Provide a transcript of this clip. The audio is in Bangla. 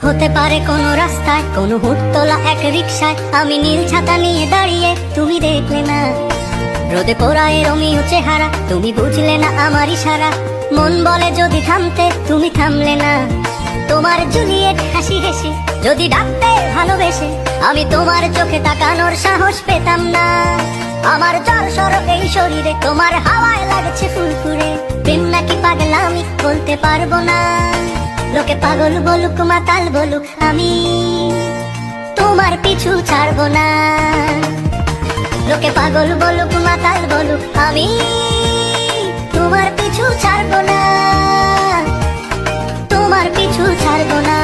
হতে পারে কোনো রাস্তায়, কোনো হুটতোলা এক রিকশায় আমি নীল ছাতা নিয়ে দাঁড়িয়ে, তুমি দেখলে না। রোদে পোড়ায় রোমিও চেহারা, তুমি বুঝলে না আমার ইশারা। মন বলে যদি থামতে, তুমি থামলে না। তোমার জুলিয়েট হাসি হেসে যদি ডাকতে ভালোবেসে, আমি তোমার চোখে তাকানোর সাহস পেতাম না। আমার জ্বর সরো এই শরীরে, তোমার হাওয়ায় লাগছে ফুরফুরে। প্রেম নাকি পাগলামি বলতে পারবো না। লোকে পাগল বলুক মাতাল বলুক, আমি তোমার পিছু ছাড়বো না। লোকে পাগল বলুক মাতাল বলুক, আমি তোমার পিছু ছাড়বো না, তোমার পিছু ছাড়বো না।